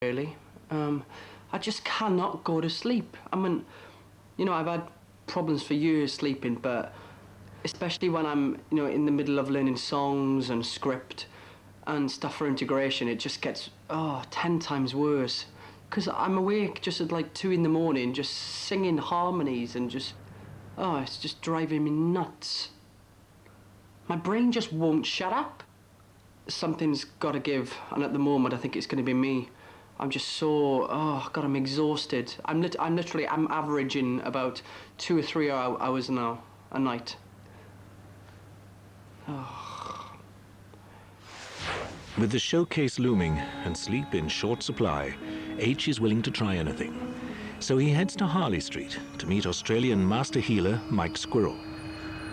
really. I just cannot go to sleep. I mean, you know, I've had problems for years sleeping, but especially when I'm, you know, in the middle of learning songs and script and stuff for integration, it just gets, 10 times worse. Because I'm awake just at like 2 in the morning, just singing harmonies and just, it's just driving me nuts. My brain just won't shut up. Something's got to give, and at the moment I think it's going to be me. I'm just so, God, I'm exhausted. I'm averaging about 2 or 3 hours now, a night. With the showcase looming and sleep in short supply, H is willing to try anything. So he heads to Harley Street to meet Australian master healer Mike Squirrel.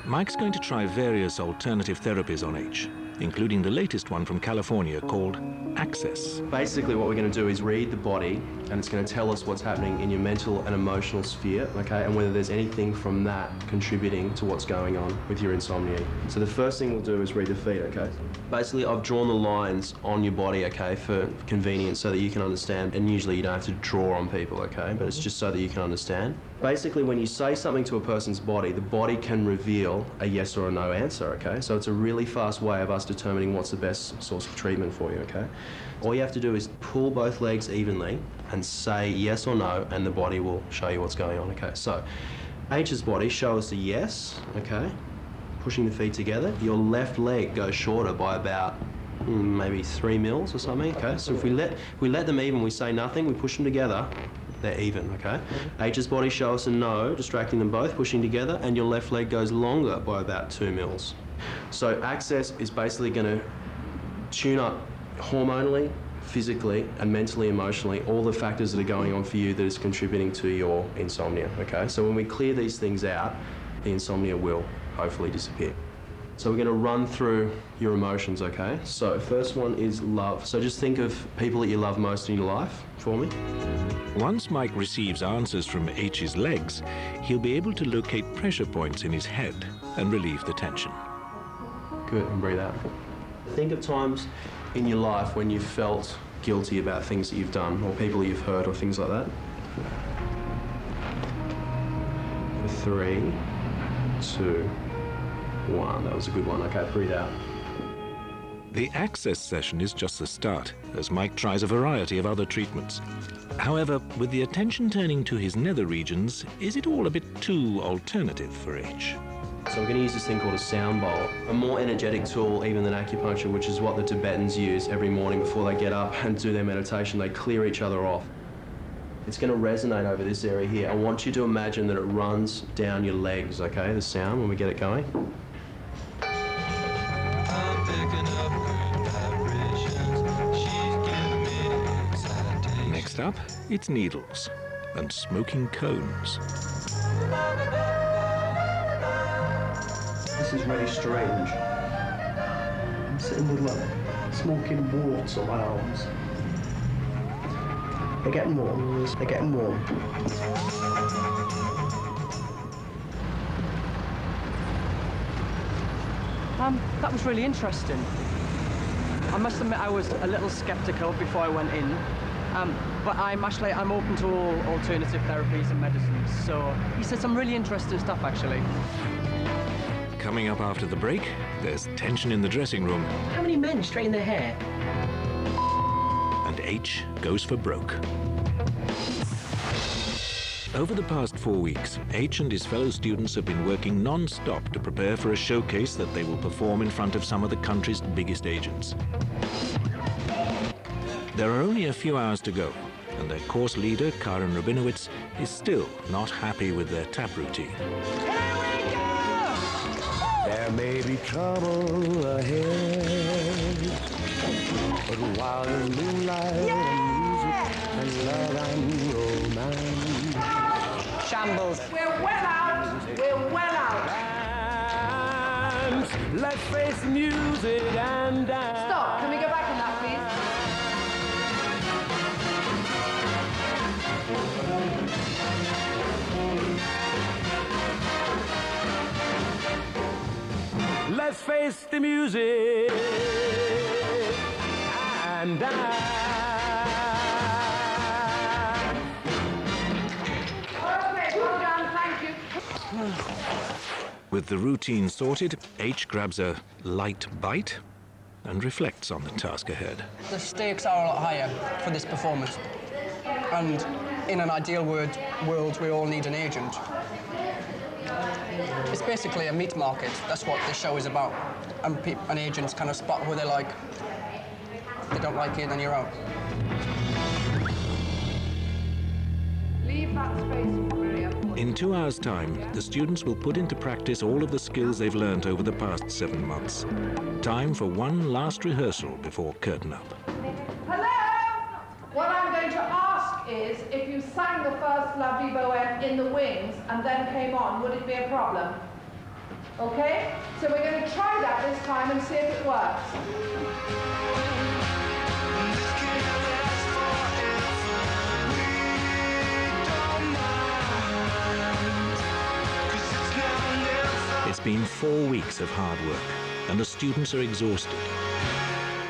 Mike's going to try various alternative therapies on H, including the latest one from California called Access. Basically what we're going to do is read the body, and it's going to tell us what's happening in your mental and emotional sphere, okay, and whether there's anything from that contributing to what's going on with your insomnia. So the first thing we'll do is read the feet, okay? Basically I've drawn the lines on your body, okay, for convenience so that you can understand, and usually you don't have to draw on people, okay, but it's just so that you can understand. Basically when you say something to a person's body, the body can reveal a yes or a no answer, okay? So it's a really fast way of us determining what's the best source of treatment for you, okay? All you have to do is pull both legs evenly and say yes or no, and the body will show you what's going on, okay? So, H's body, show us a yes, okay? Pushing the feet together. Your left leg goes shorter by about maybe 3 mils or something, okay? So if we let them even, we say nothing, we push them together, they're even, okay? H's body, show us a no, distracting them both, pushing together, and your left leg goes longer by about 2 mils. So Access is basically going to tune up hormonally, physically, and mentally, emotionally, all the factors that are going on for you that is contributing to your insomnia, okay? So when we clear these things out, the insomnia will hopefully disappear. So we're going to run through your emotions, okay? So first one is love. So just think of people that you love most in your life for me. Once Mike receives answers from H's legs, he'll be able to locate pressure points in his head and relieve the tension. Good, and breathe out. Think of times in your life when you felt guilty about things that you've done or people you've hurt or things like that. 3, 2, 1. That was a good one. Okay, breathe out. The Access session is just the start, as Mike tries a variety of other treatments. However, with the attention turning to his nether regions, is it all a bit too alternative for H? So we're going to use this thing called a sound bowl, a more energetic tool even than acupuncture, which is what the Tibetans use every morning before they get up and do their meditation. They clear each other off. It's going to resonate over this area here. I want you to imagine that it runs down your legs, okay, the sound, when we get it going. Next up, it's needles and smoking cones. This is really strange. I'm sitting with like smoking warts on my arms. They're getting warm. They're getting warm. That was really interesting. I must admit I was a little skeptical before I went in. But I'm open to all alternative therapies and medicines. So he said some really interesting stuff, actually. Coming up after the break, there's tension in the dressing room. How many men straighten their hair? And H goes for broke. Over the past 4 weeks, H and his fellow students have been working non-stop to prepare for a showcase that they will perform in front of some of the country's biggest agents. There are only a few hours to go, and their course leader, Karen Rabinowitz, is still not happy with their tap routine. There may be trouble ahead, but while there's moonlight and music and love and romance. Shambles. We're well out. We're well out. Dance, let's face the music and dance. Stop. Can we go back on that, please? Let's face the music and dance. With the routine sorted, H grabs a light bite and reflects on the task ahead. The stakes are a lot higher for this performance. And in an ideal world, we all need an agent. It's basically a meat market. That's what this show is about. And agents kind of spot who they like. If they don't like it, then you're out. Leave that space for Maria. In 2 hours' time, the students will put into practice all of the skills they've learned over the past 7 months. Time for one last rehearsal before curtain up. Hello? What I'm going to ask is, if you sang the first Lovely Bohème in the wings and then came on, would it be a problem? Okay? So we're going to try that this time and see if it works. It's been 4 weeks of hard work, and the students are exhausted.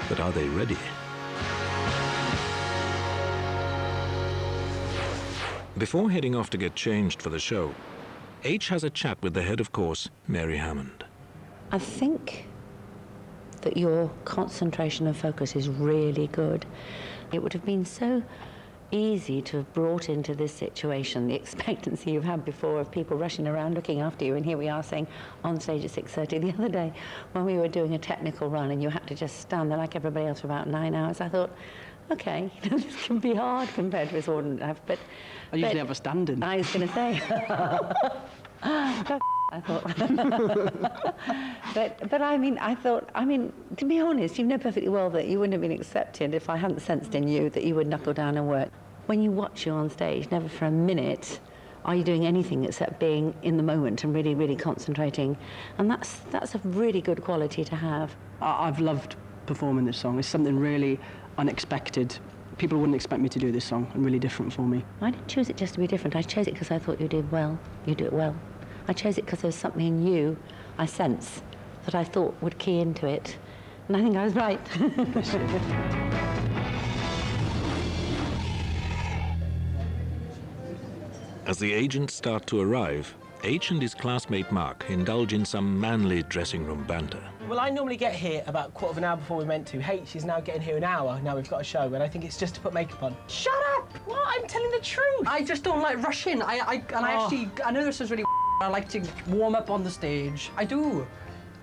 But are they ready? Before heading off to get changed for the show, H has a chat with the head of course, Mary Hammond. I think that your concentration and focus is really good. It would have been so easy to have brought into this situation the expectancy you've had before of people rushing around looking after you, and here we are saying on stage at 6:30. The other day when we were doing a technical run and you had to just stand there like everybody else for about 9 hours, I thought, okay, this can be hard compared to this ordinary life, but I usually have a stand-in. I was going to say I thought but I mean, to be honest, you know perfectly well that you wouldn't have been accepted if I hadn't sensed in you that you would knuckle down and work. When you watch you on stage, never for a minute are you doing anything except being in the moment and really, really concentrating. And that's a really good quality to have. I've loved performing this song. It's something really unexpected. People wouldn't expect me to do this song, and really different for me. I didn't choose it just to be different. I chose it because I thought you did well. You do it well. I chose it because there was something in you, I sense, that I thought would key into it. And I think I was right. As the agents start to arrive, H and his classmate Mark indulge in some manly dressing room banter. Well, I normally get here about quarter of an hour before we're meant to. H is now getting here an hour. Now we've got a show, and I think it's just to put makeup on. Shut up! What? I'm telling the truth. I just don't like rushing. I know this is really I like to warm up on the stage. I do.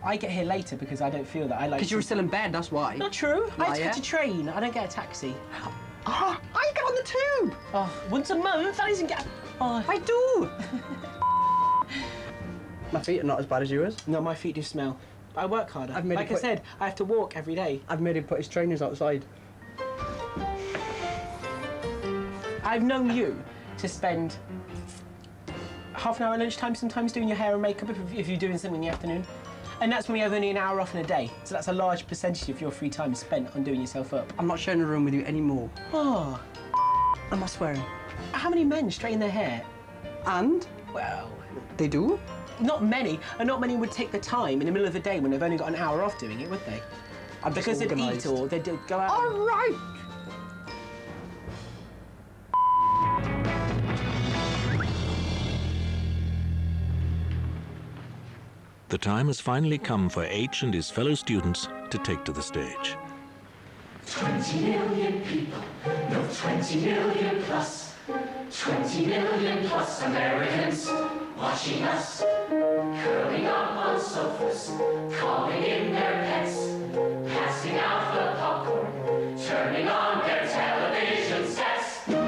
I get here later because I don't feel that. I like. Because you were still in bed, that's why. Not true. I have to Liar. get a train. I don't get a taxi. I get on the tube. Oh, once a month. That isn't get. Oh, I do. My feet are not as bad as yours. no, my feet do smell. I work harder. I've made like it I said, I have to walk every day. I've made him put his trainers outside. I've known you to spend half an hour at lunchtime sometimes doing your hair and makeup if you're doing something in the afternoon. And that's when we have only an hour off in a day. So that's a large percentage of your free time spent on doing yourself up. I'm not sharing a room with you anymore. Oh, I'm not swearing. how many men straighten their hair? And? Well, They do? not many. And not many would take the time in the middle of the day when they've only got an hour off doing it, would they? I'm just Because they'd eat organised. or they'd go out. All right. The time has finally come for H and his fellow students to take to the stage. 20 million people, no 20 million plus. 20 million plus Americans watching us. Curling up on sofas, calling in their pets. Passing out the popcorn, turning on their television sets. 20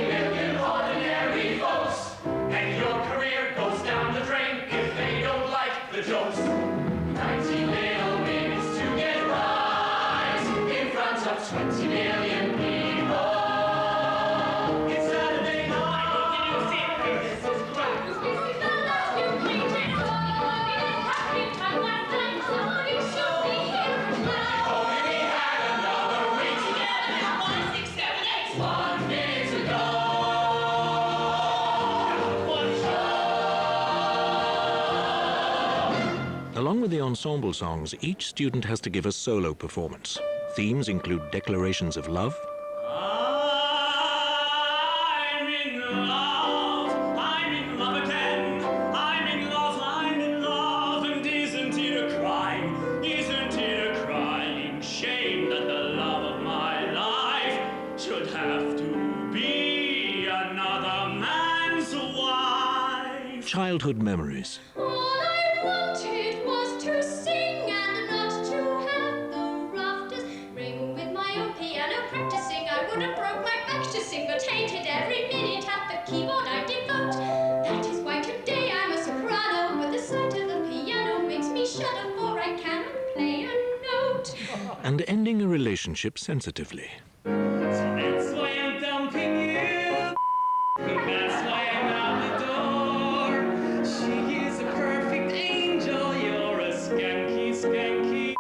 million ordinary folks. And your career goes down the drain if they don't like the jokes. 90 little minutes to get right in front of 20 million people. It's Saturday night. Can you see it? This is great. Only we had another week together. 1, 6, 7, 8. 1 minute to go. One show. Along with the ensemble songs, each student has to give a solo performance. Themes include declarations of love, I'm in love again. I'm in childhood memories. All I wanted was to sing and not to have the rafters ring with my own piano practicing. I would have broke my back to sing, but hated every minute at the keyboard I devote. That is why today I'm a soprano, but the sight of the piano makes me shudder, for I cannot play a note. And ending a relationship sensitively. That's why I'm dumping you. That's why I'm out the door. She is a perfect angel. You're a skanky, skanky.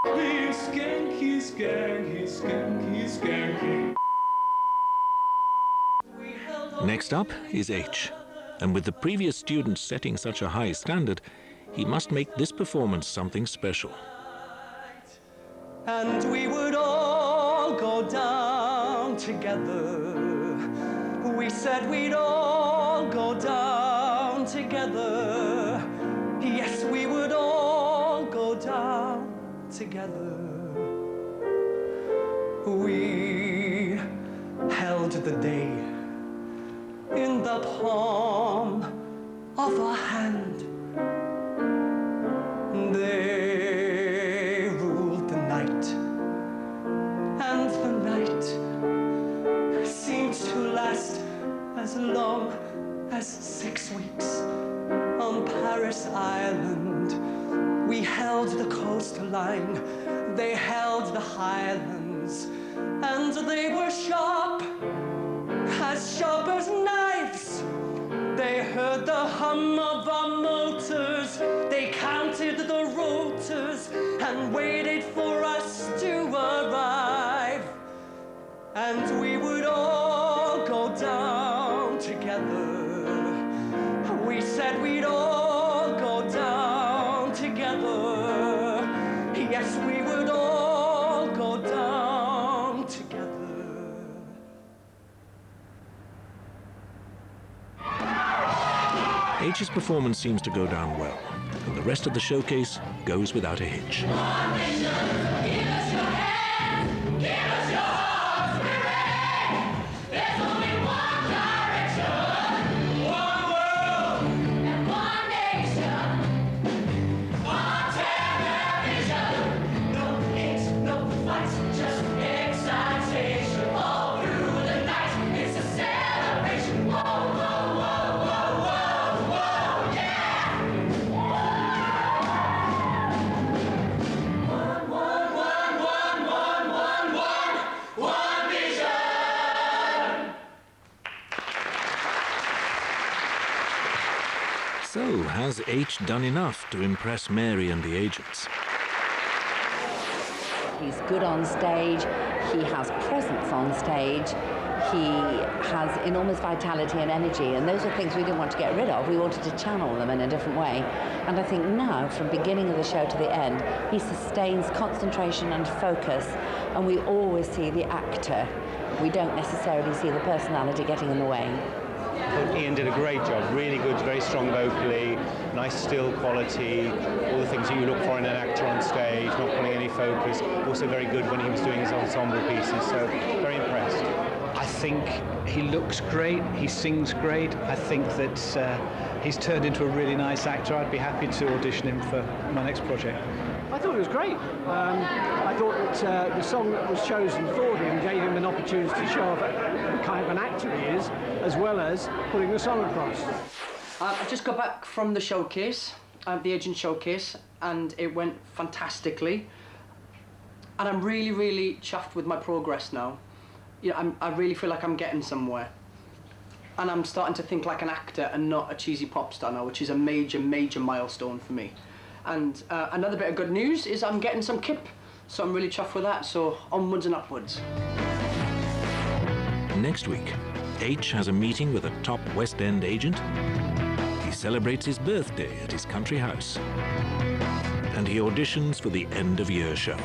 You skanky, skanky, skanky, skanky. Next up is H. And with the previous students setting such a high standard, he must make this performance something special. And we would all go down together. We said we'd all go down together. Yes, we would all go down together. We held the day in the palm of our hand. They ruled the night, and the night seemed to last as long as 6 weeks. On Paris Island, we held the coastline, they held the highlands, and they were sharp as knives. They heard the hum of our motors, they counted the rotors and waited for us to arrive. And we would all go down together. We said we'd all go down together. Yes, we would all go down together. H's performance seems to go down well, and the rest of the showcase goes without a hitch. So, has H done enough to impress Mary and the agents? He's good on stage, he has presence on stage, he has enormous vitality and energy, and those are things we didn't want to get rid of. We wanted to channel them in a different way. And I think now, from beginning of the show to the end, he sustains concentration and focus, and we always see the actor. We don't necessarily see the personality getting in the way. Ian did a great job, really good, very strong vocally, nice still quality, all the things that you look for in an actor on stage, not pulling any focus, also very good when he was doing his ensemble pieces, so very impressed. I think he looks great, he sings great. I think that he's turned into a really nice actor. I'd be happy to audition him for my next project. I thought it was great. I thought that the song that was chosen for him gave him an opportunity to show off the kind of an actor he is, as well as putting the song across. I just got back from the showcase, the agent showcase, and it went fantastically. And I'm really, really chuffed with my progress now. You know, I really feel like I'm getting somewhere. And I'm starting to think like an actor and not a cheesy pop star now, which is a major, major milestone for me. And another bit of good news is I'm getting some kip, so I'm really chuffed with that, so onwards and upwards. Next week, H has a meeting with a top West End agent. He celebrates his birthday at his country house. And he auditions for the end-of-year show.